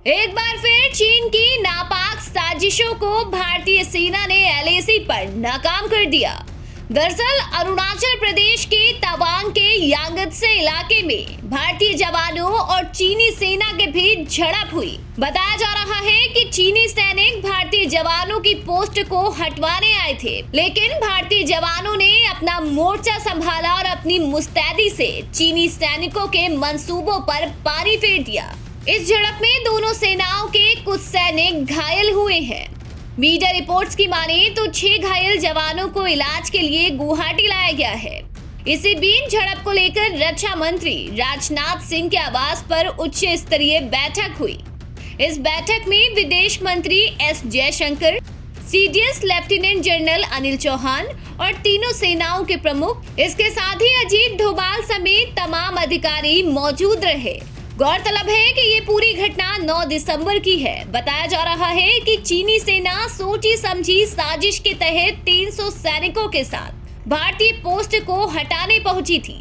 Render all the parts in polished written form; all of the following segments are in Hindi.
एक बार फिर चीन की नापाक साजिशों को भारतीय सेना ने एलएसी पर नाकाम कर दिया। दरअसल अरुणाचल प्रदेश के तवांग के यांगत्से इलाके में भारतीय जवानों और चीनी सेना के बीच झड़प हुई। बताया जा रहा है कि चीनी सैनिक भारतीय जवानों की पोस्ट को हटवाने आए थे, लेकिन भारतीय जवानों ने अपना मोर्चा संभाला और अपनी मुस्तैदी से चीनी सैनिकों के मंसूबों पर पानी फेर दिया। इस झड़प में दोनों सेनाओं के कुछ सैनिक घायल हुए हैं। मीडिया रिपोर्ट्स की माने तो 6 घायल जवानों को इलाज के लिए गुवाहाटी लाया गया है। इसी बीच झड़प को लेकर रक्षा मंत्री राजनाथ सिंह के आवास पर उच्च स्तरीय बैठक हुई। इस बैठक में विदेश मंत्री S Jaishankar, CDS lieutenant general Anil Chauhan और तीनों सेनाओं के प्रमुख, इसके साथ ही अजीत डोभाल समेत तमाम अधिकारी मौजूद रहे। गौरतलब है कि ये पूरी घटना 9 दिसंबर की है। बताया जा रहा है कि चीनी सेना सोची समझी साजिश के तहत 300 सैनिकों के साथ भारतीय पोस्ट को हटाने पहुंची थी।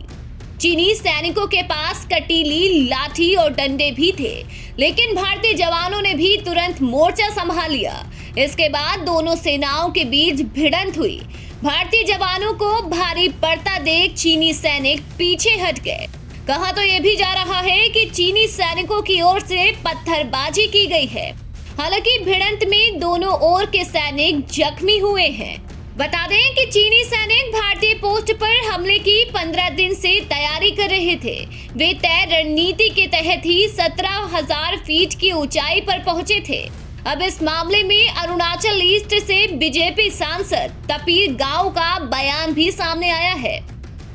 चीनी सैनिकों के पास कटीली, लाठी और डंडे भी थे, लेकिन भारतीय जवानों ने भी तुरंत मोर्चा संभाल लिया। इसके बाद दोनों सेनाओं के बीच भिड़ंत हुई। भारतीय जवानों को भारी पड़ता देख चीनी सैनिक पीछे हट गए। कहा तो ये भी जा रहा है कि चीनी सैनिकों की ओर से पत्थरबाजी की गई है। हालांकि भिड़ंत में दोनों ओर के सैनिक जख्मी हुए हैं। बता दें कि चीनी सैनिक भारतीय पोस्ट पर हमले की 15 दिन से तैयारी कर रहे थे। वे तय रणनीति के तहत ही 17,000 फीट की ऊंचाई पर पहुंचे थे। अब इस मामले में अरुणाचल ईस्ट से बीजेपी सांसद तपीर गांव का बयान भी सामने आया है।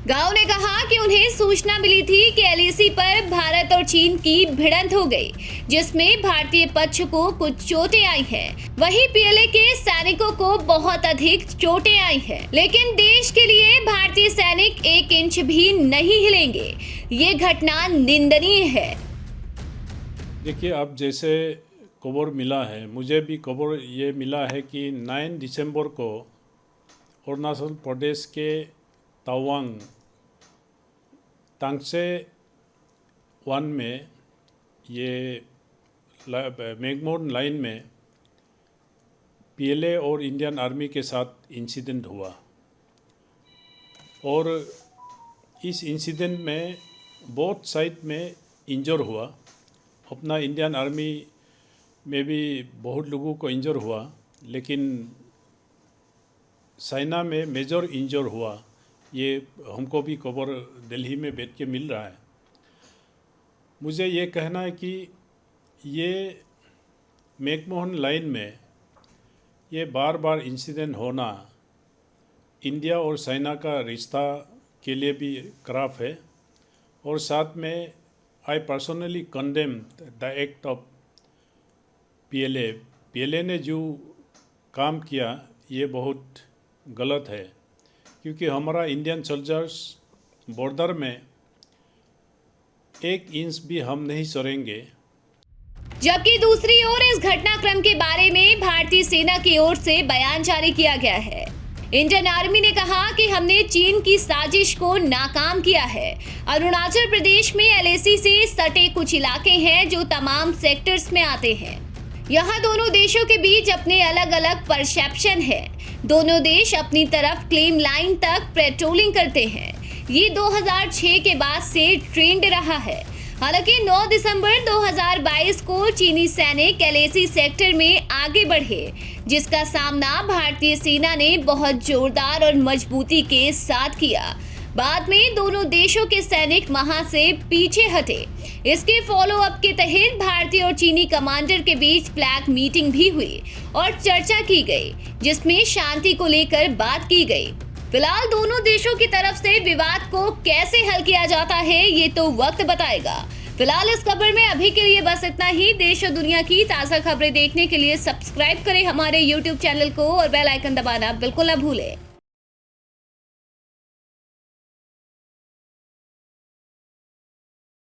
गांव ने कहा कि उन्हें सूचना मिली थी कि एलएसी पर भारत और चीन की भिड़ंत हो गई, जिसमें भारतीय पक्ष को कुछ चोटें आई हैं। वहीं पीएलए के सैनिकों को बहुत अधिक चोटें आई हैं। लेकिन देश के लिए भारतीय सैनिक 1 इंच भी नहीं हिलेंगे। ये घटना निंदनीय है। देखिए, अब जैसे खबर मिला है, मुझे भी खबर ये मिला है कि 9 दिसंबर को अरुणाचल प्रदेश के तवांग तांगसे 1 में ये मैकमोहन लाइन में पीएलए और इंडियन आर्मी के साथ इंसिडेंट हुआ और इस इंसिडेंट में बोथ साइड में इंजर हुआ। अपना इंडियन आर्मी में भी बहुत लोगों को इंजर हुआ, लेकिन चाइना में मेजर इंजर हुआ। ये हमको भी खबर दिल्ली में बैठ के मिल रहा है। मुझे ये कहना है कि ये मैकमोहन लाइन में ये बार बार इंसिडेंट होना इंडिया और चाइना का रिश्ता के लिए भी खराब है, और साथ में I personally condemn the act of PLA ने जो काम किया ये बहुत गलत है, क्योंकि हमारा इंडियन सोल्जर्स बॉर्डर में 1 इंच भी हम नहीं सरेंगे। जबकि दूसरी ओर इस घटनाक्रम के बारे में भारतीय सेना की ओर से बयान जारी किया गया है। इंडियन आर्मी ने कहा कि हमने चीन की साजिश को नाकाम किया है। अरुणाचल प्रदेश में एलएसी से सटे कुछ इलाके हैं जो तमाम सेक्टर्स में आते हैं। यहाँ दोनों देशों के बीच अपने अलग अलग परसेप्शन है। दोनों देश अपनी तरफ क्लेम लाइन तक पेट्रोलिंग करते हैं। ये 2006 के बाद से ट्रेंड रहा है। हालांकि 9 दिसंबर 2022 को चीनी सैनिक एलएसी सेक्टर में आगे बढ़े, जिसका सामना भारतीय सेना ने बहुत जोरदार और मजबूती के साथ किया। बाद में दोनों देशों के सैनिक वहां से पीछे हटे। इसके फॉलो अप के तहत भारतीय और चीनी कमांडर के बीच फ्लैग मीटिंग भी हुई और चर्चा की गई, जिसमें शांति को लेकर बात की गई। फिलहाल दोनों देशों की तरफ से विवाद को कैसे हल किया जाता है ये तो वक्त बताएगा। फिलहाल इस खबर में अभी के लिए बस इतना ही। देश और दुनिया की ताज़ा खबरें देखने के लिए सब्सक्राइब करें हमारे YouTube चैनल को और बेल आइकन दबाना बिल्कुल न भूलें।